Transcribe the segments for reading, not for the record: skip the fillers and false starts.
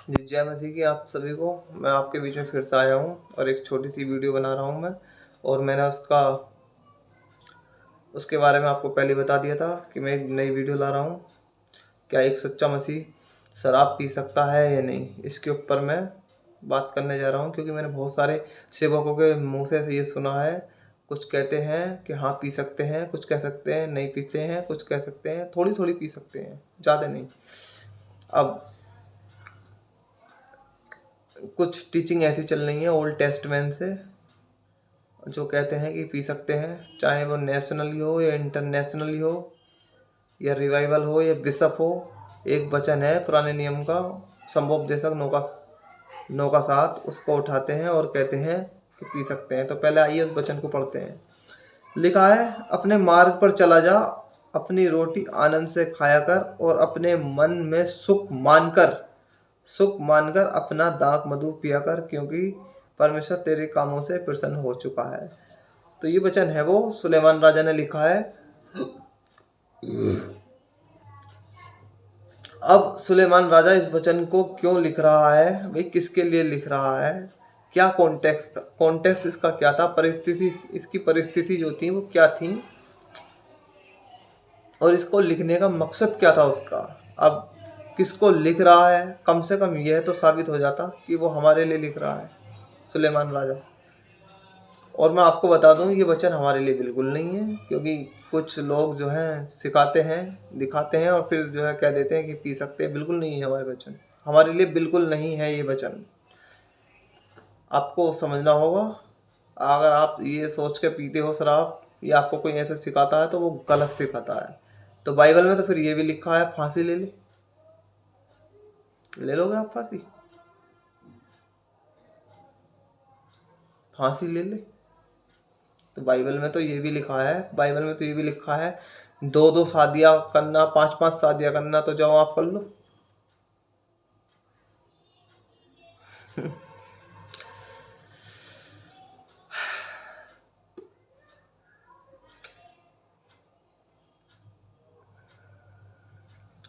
जी, जय मसीह की आप सभी को। मैं आपके बीच में फिर से आया हूँ और एक छोटी सी वीडियो बना रहा हूँ मैं। और मैंने उसके बारे में आपको पहले बता दिया था कि मैं एक नई वीडियो ला रहा हूँ। क्या एक सच्चा मसीह शराब पी सकता है या नहीं, इसके ऊपर मैं बात करने जा रहा हूँ। क्योंकि मैंने बहुत सारे सेवकों के मुँह से ये सुना है। कुछ कहते हैं कि हाँ पी सकते हैं, कुछ कह सकते हैं नहीं पीते हैं, कुछ कह सकते हैं थोड़ी थोड़ी पी सकते हैं, ज़्यादा नहीं। अब कुछ टीचिंग ऐसी चल रही है ओल्ड टेस्टमेंट से, जो कहते हैं कि पी सकते हैं, चाहे वो नेशनली हो या इंटरनेशनली हो या रिवाइवल हो या बिशप हो। एक वचन है पुराने नियम का, संभोपदेशक 9:7, उसको उठाते हैं और कहते हैं कि पी सकते हैं। तो पहले आइए उस वचन को पढ़ते हैं। लिखा है, अपने मार्ग पर चला जा, अपनी रोटी आनंद से खाया कर और अपने मन में सुख मानकर अपना दाख मधु पिया कर, क्योंकि परमेश्वर तेरे कामों से प्रसन्न हो चुका है। तो ये वचन है वो सुलेमान राजा ने लिखा है। अब सुलेमान राजा इस वचन को क्यों लिख रहा है भाई, किसके लिए लिख रहा है, क्या कॉन्टेक्स्ट इसका क्या था, इसकी परिस्थिति जो थी वो क्या थी, और इसको लिखने का मकसद क्या था उसका। अब किसको लिख रहा है, कम से कम यह तो साबित हो जाता कि वो हमारे लिए लिख रहा है, सुलेमान राजा। और मैं आपको बता दूं, ये वचन हमारे लिए बिल्कुल नहीं है। क्योंकि कुछ लोग जो हैं सिखाते हैं, दिखाते हैं और फिर जो है कह देते हैं कि पी सकते हैं। बिल्कुल नहीं है हमारे वचन, हमारे लिए बिल्कुल नहीं है ये वचन। आपको समझना होगा। अगर आप ये सोच के पीते हो शराब या आपको कोई ऐसे सिखाता है तो वो गलत सिखाता है। तो बाइबल में तो फिर ये भी लिखा है, फांसी ले लोगे आप फांसी, फांसी ले। तो बाइबल में तो ये भी लिखा है, दो दो शादियां करना, पांच पांच शादियां करना, तो जाओ आप कर लो।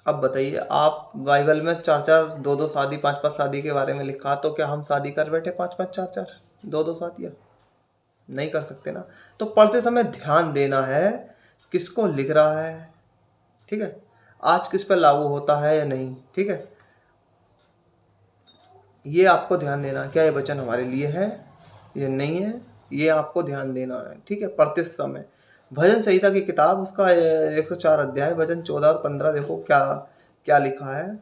अब बताइए आप, बाइबल में चार चार दो दो शादी, पांच पांच शादी के बारे में लिखा, तो क्या हम शादी कर बैठे पांच पांच चार चार दो दो शादियां? नहीं कर सकते ना। तो पढ़ते समय ध्यान देना है किसको लिख रहा है, ठीक है, आज किस पर लागू होता है या नहीं, ठीक है। ये आपको ध्यान देना, क्या ये वचन हमारे लिए है या नहीं है, ये आपको ध्यान देना है, ठीक है। पढ़ते समय भजन संहिता की किताब, उसका 104 अध्याय, वचन 14 और 15 देखो क्या क्या लिखा है।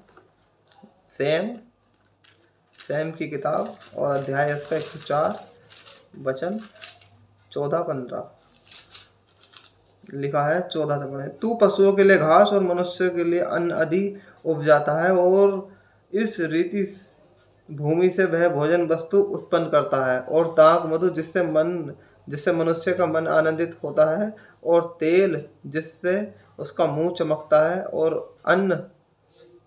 सैम की किताब और अध्याय इसका 104, वचन 14-15 लिखा है। 14 तक पढ़े। तू पशुओं के लिए घास और मनुष्य के लिए अन्न आदि उपजाता है, और इस रीति भूमि से वह भोजन वस्तु उत्पन्न करता है, और दाख मधु जिससे मनुष्य का मन आनंदित होता है, और तेल जिससे उसका मुंह चमकता है, और अन्न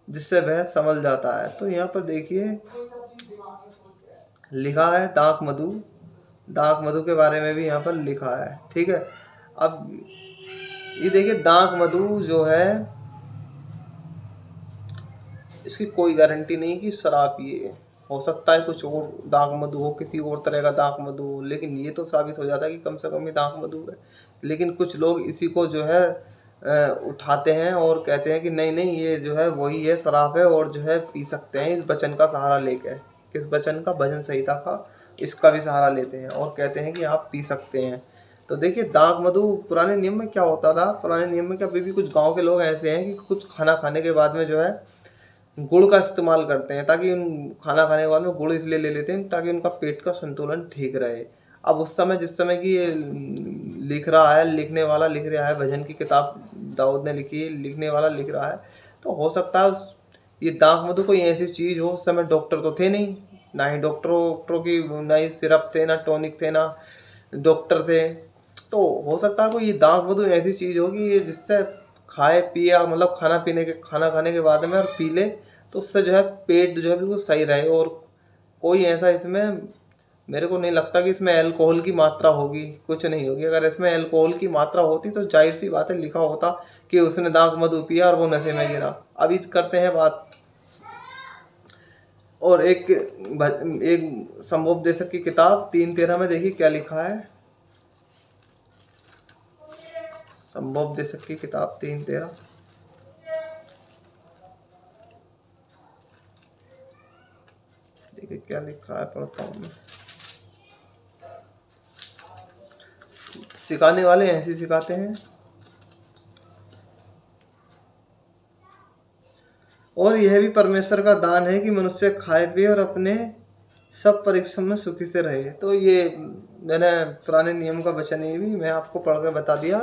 जिससे वह संभल जाता है। तो यहाँ पर देखिए लिखा है दाख मधु के बारे में भी यहाँ पर लिखा है, ठीक है। अब ये देखिए, दाख मधु जो है, इसकी कोई गारंटी नहीं कि शराब पिए, हो सकता है कुछ और दाख मधु हो, किसी और तरह का दाख मधु हो, लेकिन ये तो साबित हो जाता है कि कम से कम ये दाख मधु है। लेकिन कुछ लोग इसी को जो है उठाते हैं और कहते हैं कि नहीं नहीं, ये जो है वही है, शराब है, और जो है पी सकते हैं, इस वचन का सहारा लेकर। किस वचन का? भजन संहिता का, इसका भी सहारा लेते हैं और कहते हैं कि आप पी सकते हैं। तो देखिए, दाख मधु पुराने नियम में क्या होता था, पुराने नियम में क्या, अभी भी कुछ गाँव के लोग ऐसे हैं कि कुछ खाना खाने के बाद में जो है गुड़ का इस्तेमाल करते हैं, ताकि उन खाना खाने के बाद में गुड़ इसलिए ले लेते हैं ताकि उनका पेट का संतुलन ठीक रहे। अब उस समय, जिस समय की ये लिखने वाला लिख रहा है, भजन की किताब दाऊद ने लिखी है, लिखने वाला लिख रहा है, तो हो सकता है ये दाख मधु कोई ऐसी चीज़ हो। उस समय डॉक्टर तो थे नहीं, ना ही डॉक्टरों की, ना ही सिरप थे, ना टॉनिक थे, ना डॉक्टर थे। तो हो सकता है कोई ये दाख मधु ऐसी चीज़ होगी जिससे खाए पिया, मतलब खाना खाने के बाद में और पी ले, तो उससे जो है पेट जो है बिल्कुल सही रहे। और कोई ऐसा इसमें, मेरे को नहीं लगता कि इसमें अल्कोहल की मात्रा होगी, कुछ नहीं होगी। अगर इसमें अल्कोहल की मात्रा होती तो जाहिर सी बात है लिखा होता कि उसने दाख मधु पिया और वो नशे में गिरा। अभी करते हैं बात और एक संभोपदेशक की किताब 3:13 में देखिए क्या लिखा है। संभोपदेशक की किताब 3:13, देखिए क्या लिखा है, पढ़ता हूँ मैं। सिखाने वाले ऐसे सिखाते हैं। और यह भी परमेश्वर का दान है कि मनुष्य खाए पिए और अपने सब परिश्रम में सुखी से रहे। तो ये मैंने पुराने नियम का वचन ये भी मैं आपको पढ़ के बता दिया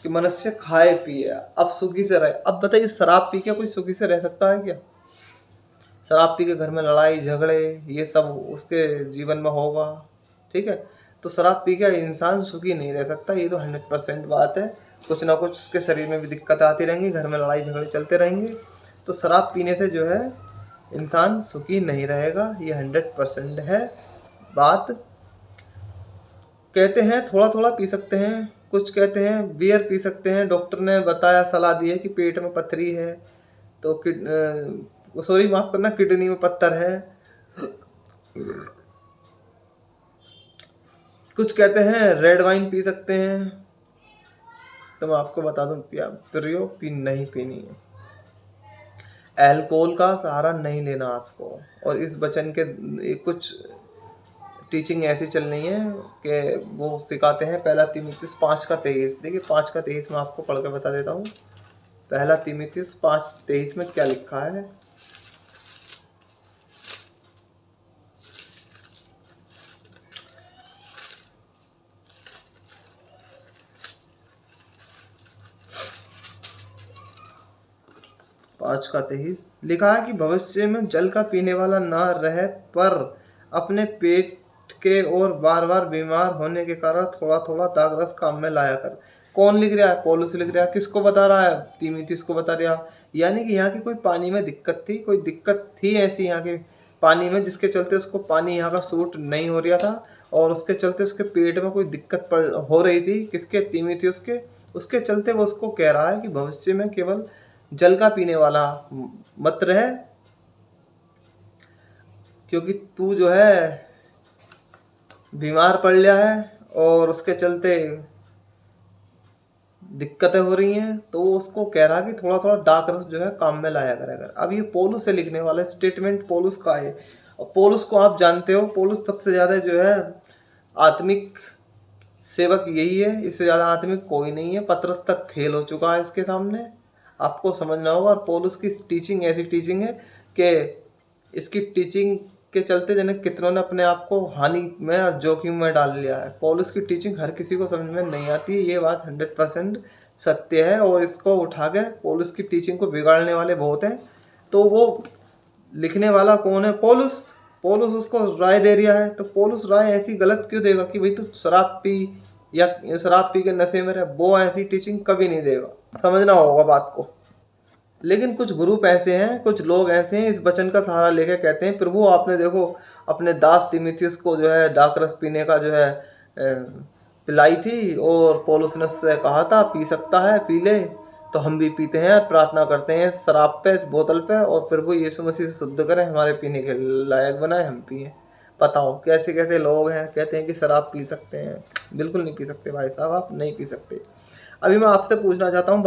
कि मनुष्य खाए पिए अब सुखी से रहे। अब बताइए, शराब पी के कोई सुखी से रह सकता है क्या? शराब पी के घर में लड़ाई झगड़े ये सब उसके जीवन में होगा, ठीक है। तो शराब पी के इंसान सुखी नहीं रह सकता, ये तो 100% बात है। कुछ ना कुछ उसके शरीर में भी दिक्कत आती रहेंगी, घर में लड़ाई झगड़े चलते रहेंगे। तो शराब पीने से जो है इंसान सुखी नहीं रहेगा, ये 100% है बात। कहते हैं थोड़ा थोड़ा पी सकते हैं, कुछ कहते हैं बियर पी सकते हैं। डॉक्टर ने बताया, सलाह दी है कि पेट में पथरी है तो सॉरी माफ करना, किडनी में पत्थर है। कुछ कहते हैं रेड वाइन पी सकते हैं। तो मैं आपको बता दूं, पियो पी नहीं पीनी है। अल्कोहल का सहारा नहीं लेना आपको। और इस वचन के कुछ टीचिंग ऐसी चल रही है कि वो सिखाते हैं। पहला तीमुथियुस 5:23, देखिए 5:23 में आपको पढ़ के बता देता हूँ। पहला तीमुथियुस 5:23 में क्या लिखा है। पाँच का 23 लिखा है कि भविष्य में जल का पीने वाला न रहे, पर अपने पेट के और बार बार बीमार होने के कारण थोड़ा थोड़ा दाखरस काम में लाया कर। कौन लिख रहा है? पौलुस लिख रहा है। किसको बता रहा है? तीमुथियुस को बता रहा है। यानी कि यहाँ की कोई पानी में दिक्कत थी, कोई दिक्कत थी ऐसी यहाँ के पानी में, जिसके चलते उसको पानी यहाँ का सूट नहीं हो रहा था और उसके चलते उसके पेट में कोई दिक्कत हो रही थी। किसके? तीमुथियुस के। उसके चलते वो उसको कह रहा है कि भविष्य में केवल जल का पीने वाला मत रहे, क्योंकि तू जो है बीमार पड़ गया है और उसके चलते दिक्कतें हो रही हैं। तो उसको कह रहा है कि थोड़ा थोड़ा दाखरस जो है काम में लाया करेगा। अब ये पौलुस से लिखने वाला स्टेटमेंट पौलुस का है। और पौलुस को आप जानते हो, पौलुस सबसे ज़्यादा जो है आत्मिक सेवक यही है, इससे ज़्यादा आत्मिक कोई नहीं है। पतरस तक फेल हो चुका है इसके सामने, आपको समझना होगा। और पौलुस की टीचिंग ऐसी टीचिंग है कि इसकी टीचिंग के चलते जन कितनों ने अपने आप को हानि में और जोखिम में डाल लिया है। पौलुस की टीचिंग हर किसी को समझ में नहीं आती है, ये बात 100% सत्य है। और इसको उठा के पौलुस की टीचिंग को बिगाड़ने वाले बहुत हैं। तो वो लिखने वाला कौन है? पौलुस। पौलुस उसको राय दे रहा है, तो पौलुस राय ऐसी गलत क्यों देगा कि भाई तू शराब पी या शराब पी के नशे में रहे? वो ऐसी टीचिंग कभी नहीं देगा, समझना होगा बात को। लेकिन कुछ ग्रुप ऐसे हैं, कुछ लोग ऐसे हैं, इस वचन का सहारा लेके कहते हैं प्रभु आपने देखो अपने दास तीमुथियुस को जो है दाखरस पीने का जो है पिलाई थी और पौलुस ने उससे कहा था पी सकता है, पी ले। तो हम भी पीते हैं, प्रार्थना करते हैं शराब पे, बोतल पे, और प्रभु यीशु मसीह से शुद्ध करें, हमारे पीने के लायक बनाए, हम पिए। बताओ कैसे कैसे लोग हैं, कहते हैं कि शराब पी सकते हैं। बिल्कुल नहीं पी सकते भाई साहब, आप नहीं पी सकते। अभी मैं आपसे पूछना चाहता हूँ,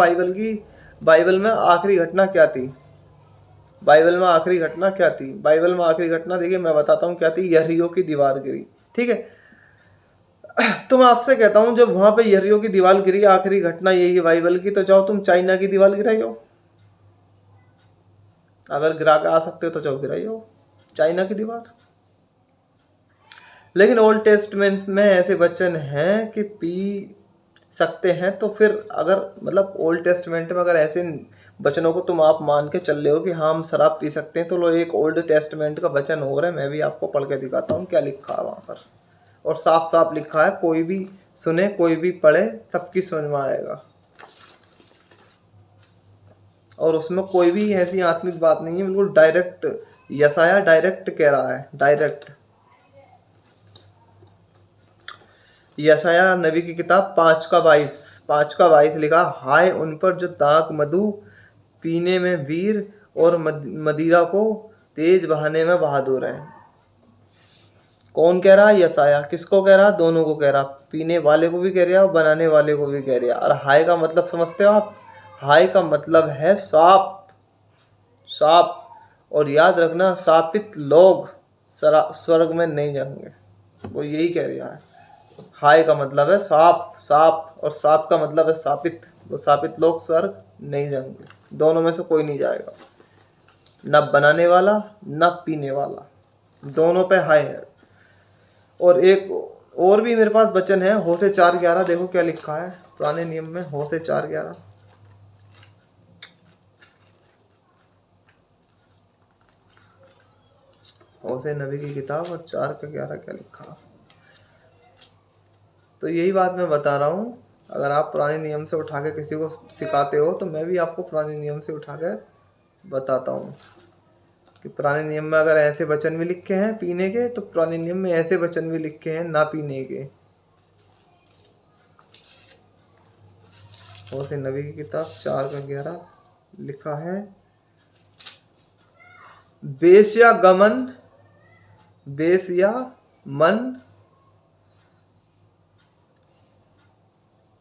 बाइबल में आखिरी घटना क्या थी? बाइबल में आखिरी घटना क्या थी? बाइबल में आखिरी घटना देखिए मैं बताता हूँ क्या थी। यरीहो की दीवार गिरी, ठीक है। तो मैं आपसे कहता हूँ जब वहां पे यरीहो की दीवार गिरी, आखिरी घटना यही है बाइबल की, तो जाओ तुम चाइना की दीवार गिराई हो। अगर गिरा के आ सकते हो तो जाओ गिराई हो चाइना की दीवार। लेकिन ओल्ड टेस्टमेंट में ऐसे वचन हैं कि पी सकते हैं। तो फिर अगर मतलब ओल्ड टेस्टमेंट में अगर ऐसे वचनों को तुम आप मान के चल रहे हो कि हाँ हम शराब पी सकते हैं, तो लो एक ओल्ड टेस्टमेंट का वचन हो रहा है, मैं भी आपको पढ़ के दिखाता हूँ क्या लिखा है वहाँ पर। और साफ साफ लिखा है, कोई भी सुने कोई भी पढ़े सबकी समझ में आएगा। और उसमें कोई भी ऐसी आत्मिक बात नहीं है, बिल्कुल डायरेक्ट यशायाह डायरेक्ट कह रहा है, डायरेक्ट। यशायाह नबी की किताब 5:22 लिखा, हाय उन पर जो दाख मधु पीने में वीर और मदिरा को तेज बहाने में बहादुर हैं। कौन कह रहा है? यसाया। किसको कह रहा? दोनों को कह रहा। पीने वाले को भी कह रहा और बनाने वाले को भी कह रहा। और हाय का मतलब समझते हो आप? हाय का मतलब है साप। साप। और याद रखना, शापित लोग स्वर्ग में नहीं जाएंगे। वो यही कह रहा है। हाय का मतलब है साप। साप और साप का मतलब है शापित। वो शापित लोग स्वर्ग नहीं जाएंगे। दोनों में से कोई नहीं जाएगा, न बनाने वाला न पीने वाला। दोनों पे हाय है। और एक और भी मेरे पास वचन है, होशे 4:11। देखो क्या लिखा है पुराने नियम में, होशे 4:11। होशे नबी की किताब और 4:11 क्या लिखा। तो यही बात मैं बता रहा हूँ, अगर आप पुराने नियम से उठा के किसी को सिखाते हो तो मैं भी आपको पुराने नियम से उठा के बताता हूँ कि पुराने नियम में अगर ऐसे वचन भी लिखे हैं पीने के, तो पुराने नियम में ऐसे वचन भी लिखे हैं ना पीने के। होशे नबी की किताब 4:11 लिखा है, बेश्या गमन, बेश्या मन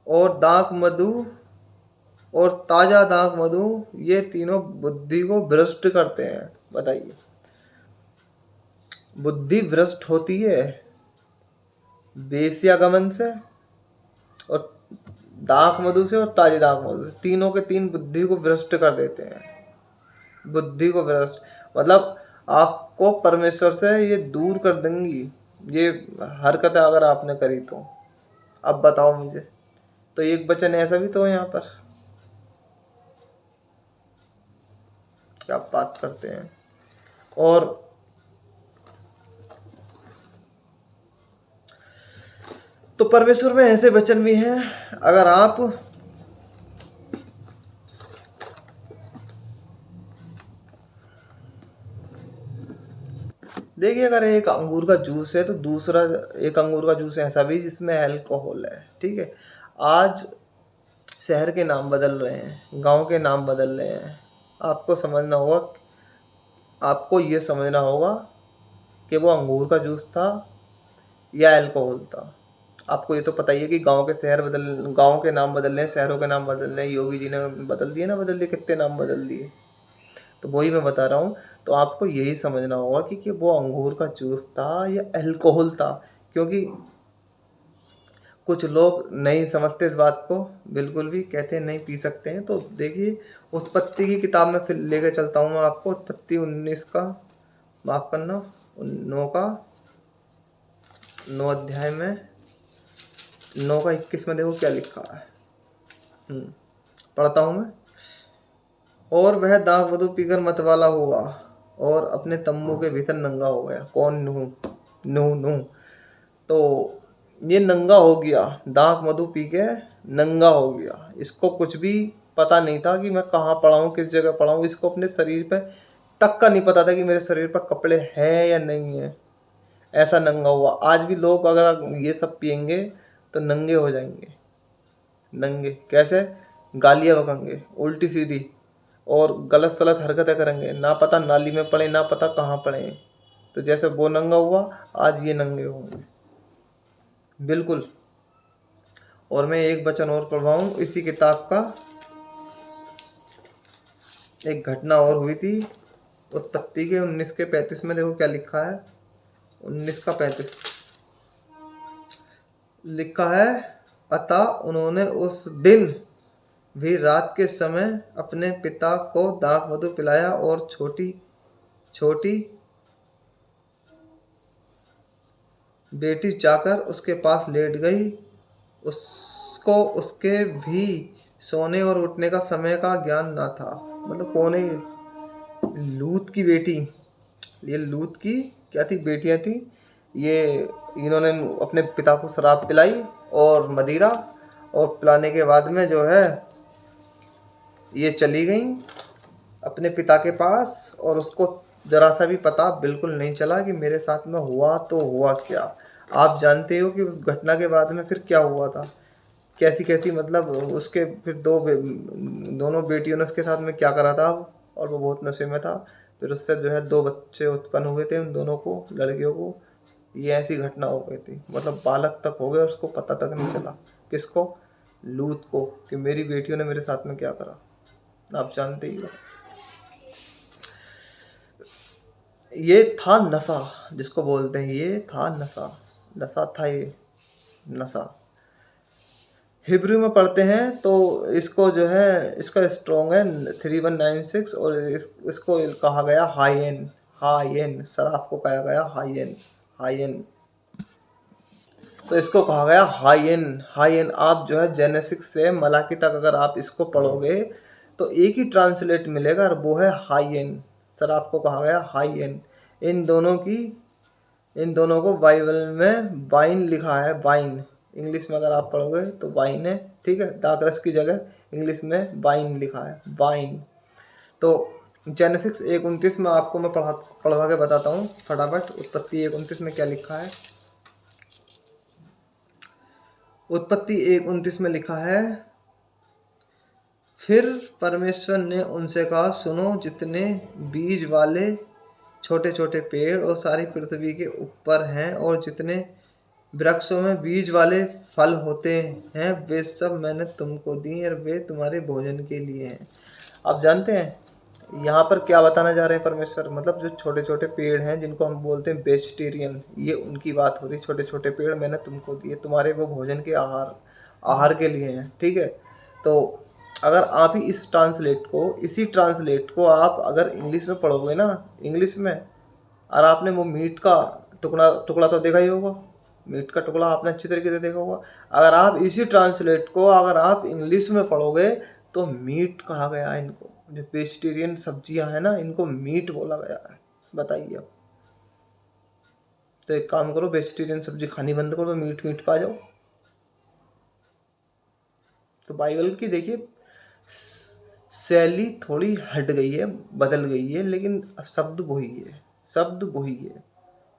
और दाख मधु और ताजा दाख मधु, ये तीनों बुद्धि को भ्रष्ट करते हैं। बताइए, बुद्धि भ्रष्ट होती है बेश्यागमन से और दाख मधु से और ताजे दाख मधु से। तीनों के तीन बुद्धि को भ्रष्ट कर देते हैं। बुद्धि को भ्रष्ट मतलब आपको परमेश्वर से ये दूर कर देंगी, ये हरकतें अगर आपने करी तो। अब बताओ मुझे, तो एक वचन ऐसा भी तो है यहाँ पर। क्या बात करते हैं। और तो परमेश्वर में ऐसे वचन भी हैं, अगर आप देखिए, अगर एक अंगूर का जूस है तो दूसरा एक अंगूर का जूस ऐसा भी जिसमें अल्कोहल है। ठीक है, आज शहर के नाम बदल रहे हैं, गांव के नाम बदल रहे हैं। आपको समझना होगा, आपको ये समझना होगा कि वो अंगूर का जूस था या अल्कोहल था। आपको ये तो पता ही है कि गांव के नाम बदल रहे हैं, शहरों के नाम बदल रहे हैं। योगी जी ने बदल दिए ना, बदल दिए, कितने नाम बदल दिए। तो वही मैं बता रहा हूँ। तो आपको यही समझना होगा कि वो अंगूर का जूस था या अल्कोहल था, क्योंकि कुछ लोग नहीं समझते इस बात को, बिल्कुल भी कहते हैं नहीं पी सकते हैं। तो देखिए, उत्पत्ति की किताब में फिर लेकर चलता हूँ मैं आपको। उत्पत्ति 19 का, माफ़ करना 9 अध्याय में 9:21 में देखो क्या लिखा है। पढ़ता हूँ मैं। और वह दाख मधु पीकर मतवाला हुआ और अपने तम्बू के भीतर नंगा हो गया। कौन? नूह। नूह। तो ये नंगा हो गया, दाख मधु पी के नंगा हो गया। इसको कुछ भी पता नहीं था कि मैं कहाँ पड़ा हूँ, किस जगह पड़ा हूँ। इसको अपने शरीर पे तक का नहीं पता था कि मेरे शरीर पर कपड़े हैं या नहीं है। ऐसा नंगा हुआ। आज भी लोग अगर ये सब पियेंगे तो नंगे हो जाएंगे। नंगे कैसे? गालियाँ बकेंगे उल्टी सीधी और गलत सलत हरकतें करेंगे, ना पता नाली में पड़े ना पता कहाँ पड़े। तो जैसे वो नंगा हुआ, आज ये नंगे होंगे बिल्कुल। और मैं एक वचन और पढ़वाऊँ इसी किताब का। एक घटना और हुई थी उत्पत्ति के 19:35 में। देखो क्या लिखा है। 19:35 लिखा है, अतः उन्होंने उस दिन भी रात के समय अपने पिता को दाख मधु पिलाया और छोटी छोटी बेटी जाकर उसके पास लेट गई। उसको उसके भी सोने और उठने का समय का ज्ञान न था। मतलब कौन है? लूत की बेटी। ये लूत की क्या थी? बेटियां थी। ये इन्होंने अपने पिता को शराब पिलाई और मदिरा, और पिलाने के बाद में जो है ये चली गई अपने पिता के पास, और उसको जरा सा भी पता बिल्कुल नहीं चला कि मेरे साथ में हुआ तो हुआ क्या। आप जानते हो कि उस घटना के बाद में फिर क्या हुआ था, कैसी कैसी मतलब उसके फिर दोनों बेटियों ने उसके साथ में क्या करा था, और वो बहुत नशे में था। फिर उससे जो है 2 बच्चे उत्पन्न हुए थे, उन दोनों को, लड़कियों को। ये ऐसी घटना हो गई थी, मतलब बालक तक हो गए, उसको पता तक नहीं चला। किसको? लूत को, कि मेरी बेटियों ने मेरे साथ में क्या करा। आप जानते ही हो। ये था नशा, जिसको बोलते हैं, ये था नशा। नशा था ये, नशा। हिब्रू में पढ़ते हैं तो इसको जो है, इसका स्ट्रॉन्ग है 3196, और इसको कहा गया हाइएन। हाइएन शराब को कहा गया हाइएन। हाइएन, तो इसको कहा गया हाइएन। हाइएन। आप जो है जेनेसिस से मलाकी तक अगर आप इसको पढ़ोगे तो एक ही ट्रांसलेट मिलेगा, और वो है हाइएन। शराब को कहा गया हाइएन। इन दोनों को बाइबल में वाइन लिखा है, वाइन। इंग्लिश में अगर आप पढ़ोगे तो वाइन है, ठीक है। डार्क रस की जगह इंग्लिश में वाइन लिखा है, वाइन। तो जेनेसिस 1:29 में आपको मैं पढ़वा के बताता हूँ फटाफट। उत्पत्ति 1:29 में क्या लिखा है? उत्पत्ति 1:29 में लिखा है, फिर परमेश्वर ने उनसे कहा, सुनो, जितने बीज वाले छोटे छोटे पेड़ और सारी पृथ्वी के ऊपर हैं, और जितने वृक्षों में बीज वाले फल होते हैं, वे सब मैंने तुमको दी, और वे तुम्हारे भोजन के लिए हैं। आप जानते हैं यहाँ पर क्या बताना जा रहे हैं परमेश्वर? मतलब जो छोटे छोटे पेड़ हैं, जिनको हम बोलते हैं वेजिटेरियन, ये उनकी बात हो रही। छोटे छोटे पेड़ मैंने तुमको दिए, तुम्हारे वो भोजन के आहार के लिए हैं, ठीक है। तो अगर आप ही इसी ट्रांसलेट को आप अगर इंग्लिश में पढ़ोगे ना, इंग्लिश में, और आपने वो मीट का टुकड़ा तो देखा ही होगा, मीट का टुकड़ा आपने अच्छी तरीके से देखा होगा। अगर आप इसी ट्रांसलेट को अगर आप इंग्लिश में पढ़ोगे तो मीट कहा गया है इनको। जो वेजिटेरियन सब्जियां हैं ना, इनको मीट बोला गया है। बताइए अब। तो एक काम करो, वेजिटेरियन सब्जी खानी बंद करो, तो मीट पा जाओ। तो बाइबल की देखिए शैली थोड़ी हट गई है, बदल गई है, लेकिन शब्द वही है, शब्द वही है।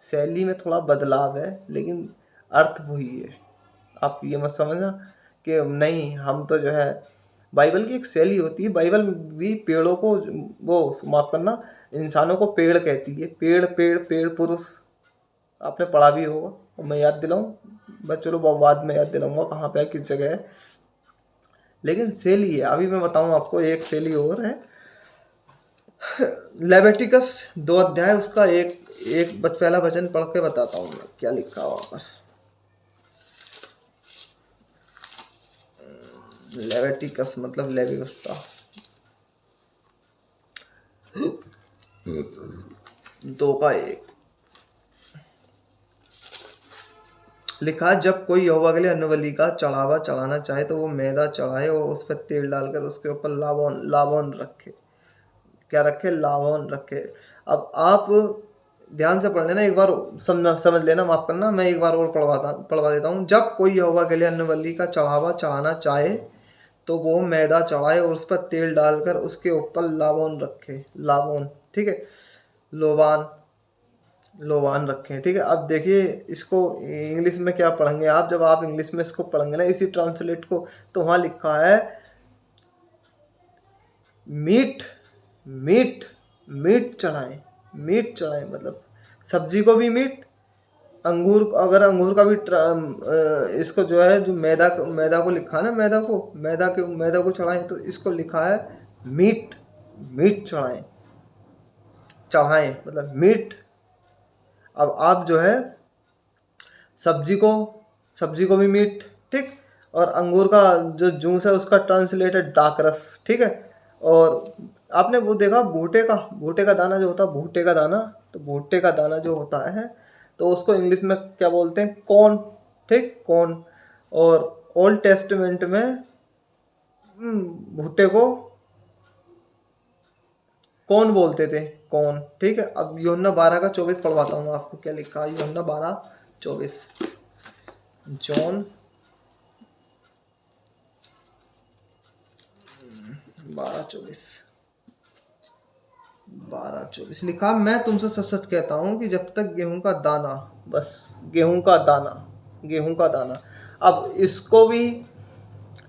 शैली में थोड़ा बदलाव है, लेकिन अर्थ वही है। आप ये मत समझना कि नहीं, हम तो जो है, बाइबल की एक शैली होती है। बाइबल भी पेड़ों को, वो माफ करना, इंसानों को पेड़ कहती है। पेड़ पेड़ पेड़ पुरुष, आपने पढ़ा भी होगा, और मैं याद दिलाऊं? बस चलो बाद में याद दिलाऊंगा कहाँ पे है, किस जगह है। लेकिन शैली है। अभी मैं बताऊं आपको एक शैली और है। लेविटिकस 2 अध्याय, उसका एक पहला वचन पढ़ के बताता हूँ मैं क्या लिखा वहाँ पर। लेविटिकस मतलब लेवी व्यवस्था 2:1 लिखा, जब कोई यहोवा के लिए अन्नबलि का चढ़ावा चढ़ाना चाहे तो वो मैदा चढ़ाए और उस पर तेल डालकर उसके ऊपर लावन रखे। क्या रखे? लावन रखे। अब आप ध्यान से पढ़ लेना, एक बार समझ लेना, माफ करना, मैं एक बार और पढ़वा देता हूँ। जब कोई यहोवा के लिए अन्नबलि का चढ़ावा चढ़ाना चाहे तो वो मैदा चढ़ाए और उस पर तेल डालकर उसके ऊपर लावन रखे। लावन, ठीक है, लोबान रखें, ठीक है। अब देखिए इसको इंग्लिश में क्या पढ़ेंगे आप, जब आप इंग्लिश में इसको पढ़ेंगे ना, इसी ट्रांसलेट को, तो वहाँ लिखा है मीट चढ़ाएं। मीट चढ़ाएं मतलब सब्जी को भी मीट, अगर अंगूर का भी इसको जो है, जो मैदा को लिखा है ना, मैदा को चढ़ाएं, तो इसको लिखा है मीट चढ़ाएं मतलब मीट। अब आप जो है सब्जी को भी मीट, ठीक, और अंगूर का जो जूस है उसका ट्रांसलेटेड डार्क रस, ठीक है। और आपने वो देखा भुट्टे का दाना जो होता है, भुट्टे का दाना, तो भुट्टे का दाना जो होता है, तो उसको इंग्लिश में क्या बोलते हैं? कॉर्न, ठीक, कॉर्न। और ओल्ड टेस्टमेंट में भुट्टे को कौन बोलते थे? कौन, ठीक है। अब यूहन्ना 12:24 पढ़वाता हूँ आपको, क्या लिखा है यूहन्ना 12:24। जॉन 12:24 लिखा, मैं तुमसे सच सच कहता हूँ कि जब तक गेहूं का दाना, बस गेहूं का दाना। अब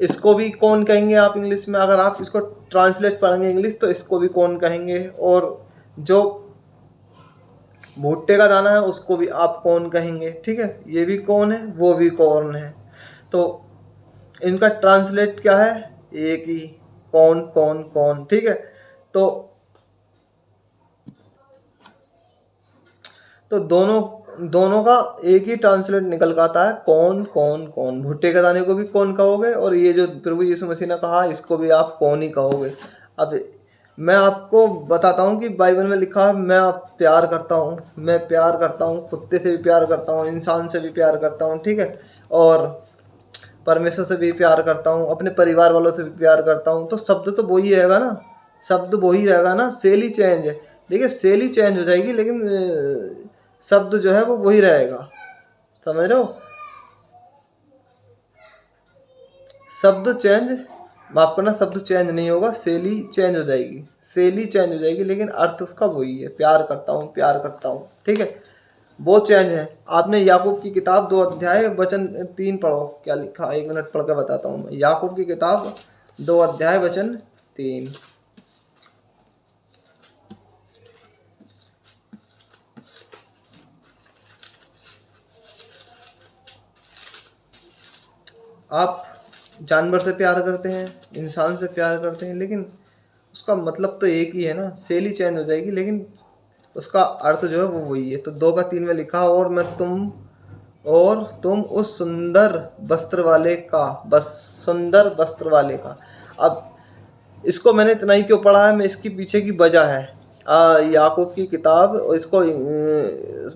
इसको भी कौन कहेंगे आप इंग्लिश में? अगर आप इसको ट्रांसलेट पढ़ेंगे इंग्लिश तो इसको भी कौन कहेंगे। और जो भुट्टे का दाना है उसको भी आप कॉर्न कहेंगे, ठीक है, ये भी कॉर्न है वो भी कॉर्न है। तो इनका ट्रांसलेट क्या है, एक ही, कौन कौन कौन, ठीक है। तो दोनों का एक ही ट्रांसलेट निकल कर आता है, कौन कौन कौन। भुट्टे के दाने को भी कौन कहोगे और ये जो प्रभु यीशु मसीह ने कहा इसको भी आप कौन ही कहोगे। अब मैं आपको बताता हूँ कि बाइबल में लिखा है, मैं आप प्यार करता हूँ, मैं प्यार करता हूँ, कुत्ते से भी प्यार करता हूँ, इंसान से भी प्यार करता हूँ, ठीक है, और परमेश्वर से भी प्यार करता हूँ, अपने परिवार वालों से भी प्यार करता हूँ। तो शब्द तो वही रहेगा ना, शब्द वही रहेगा ना, सेल ही चेंज है। देखिए सेल ही चेंज हो जाएगी लेकिन शब्द जो है वो वही रहेगा, समझ रहे हो। शब्द चेंज, माफ करना, शब्द चेंज नहीं होगा, शैली चेंज हो जाएगी, शैली चेंज हो जाएगी लेकिन अर्थ उसका वही है, प्यार करता हूँ प्यार करता हूँ, ठीक है, वो चेंज है। आपने याकूब की किताब 2 अध्याय वचन 3 पढ़ो, क्या लिखा, 1 मिनट पढ़ कर बताता हूँ मैं। याकूब की किताब 2 अध्याय वचन 3। आप जानवर से प्यार करते हैं, इंसान से प्यार करते हैं, लेकिन उसका मतलब तो एक ही है ना, शैली चेंज हो जाएगी लेकिन उसका अर्थ जो है वो वही है। तो 2 का 3 में लिखा, और तुम उस सुंदर वस्त्र वाले का, बस सुंदर वस्त्र वाले का। अब इसको मैंने इतना ही क्यों पढ़ा है, मैं इसकी पीछे की वजह है। याकूब की किताब, इसको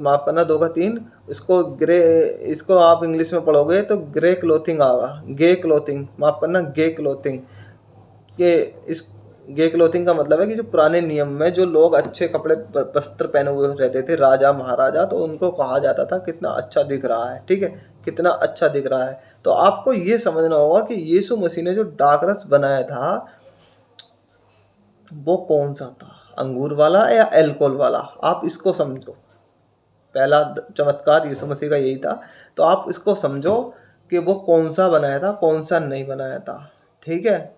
माफ करना 2 का 3, इसको आप इंग्लिश में पढ़ोगे तो ग्रे क्लोथिंग आगा, गे क्लोथिंग, माफ करना गे क्लोथिंग के। इस गे क्लोथिंग का मतलब है कि जो पुराने नियम में जो लोग अच्छे कपड़े वस्त्र पहने हुए रहते थे, राजा महाराजा, तो उनको कहा जाता था कितना अच्छा दिख रहा है, ठीक है, कितना अच्छा दिख रहा है। तो आपको ये समझना होगा कि यीशु मसीह ने जो दाखरस बनाया था वो कौन सा था, अंगूर वाला या अल्कोहल वाला, आप इसको समझो। पहला चमत्कार यीशु मसीह का यही था। तो आप इसको समझो कि वो कौन सा बनाया था कौन सा नहीं बनाया था, ठीक है।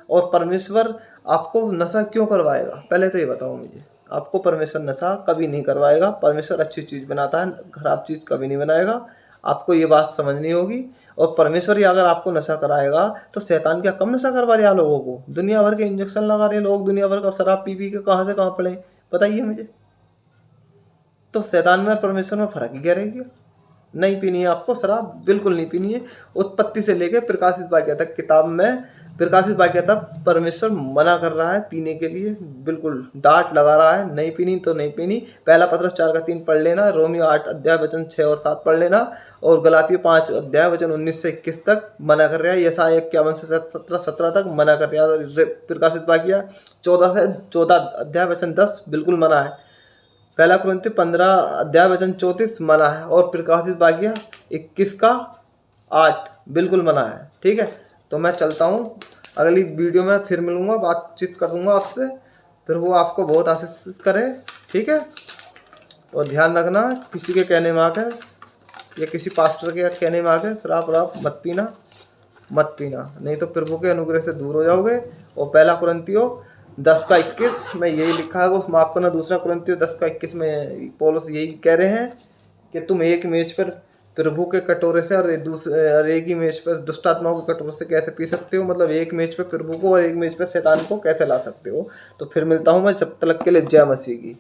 और परमेश्वर आपको नशा क्यों करवाएगा, पहले तो ये बताओ मुझे। आपको परमेश्वर नशा कभी नहीं करवाएगा, परमेश्वर अच्छी चीज़ बनाता है, खराब चीज़ कभी नहीं बनाएगा, आपको ये बात समझनी होगी। और परमेश्वर ही अगर आपको नशा कराएगा तो शैतान क्या कम नशा करवा रहा लोगों को, दुनिया भर के इंजेक्शन लगा रहे लोग, दुनिया भर का शराब पी पी के कहाँ से कहाँ पड़े, बताइए मुझे। तो शैतान में और परमेश्वर में फ़र्क ही क्या रह गया। नहीं पीनी है आपको शराब, बिल्कुल नहीं पीनी है। उत्पत्ति से लेकर प्रकाशित वाक्य तक किताब में, प्रकाशित वाक्य तक परमेश्वर मना कर रहा है पीने के लिए, बिल्कुल डांट लगा रहा है, नहीं पीनी तो नहीं पीनी। पहला पत्रस 4 का 3 पढ़ लेना, रोमियो 8 अध्याय वचन 6 और 7 पढ़ लेना, और गलातियों 5 अध्याय वचन 19 से 21 तक मना कर रहा है। यशायाह 51 से 17 तक मना कर रहा है। प्रकाशित वाक्य 14 अध्याय वचन 10 बिल्कुल मना है। पहला कुरिन्थियों 15 अध्याय वचन 34 मना है, और प्रकाशित वाक्य 21 का 8 बिल्कुल मना है, ठीक है। तो मैं चलता हूँ, अगली वीडियो में फिर मिलूँगा, बातचीत कर दूँगा आपसे, फिर वो आपको बहुत आशीष करे, ठीक है। और ध्यान रखना, किसी के कहने में आकर या किसी पास्टर के कहने में आकर शराब वराब मत पीना, नहीं तो प्रभु के अनुग्रह से दूर हो जाओगे। और पहला कुरिन्थियों 10 का 21 में यही लिखा है, वो माफ करना, दूसरा कुरिन्थियों 10 का 21 में पौलुस यही कह रहे हैं कि तुम एक मेज पर प्रभु के कटोरे से और एक ही मेज पर दुष्ट आत्माओं के कटोरे से कैसे पी सकते हो, मतलब एक मेज पर प्रभु को और एक मेज पर शैतान को कैसे ला सकते हो। तो फिर मिलता हूँ मैं, जब तक के लिए जय मसीह की।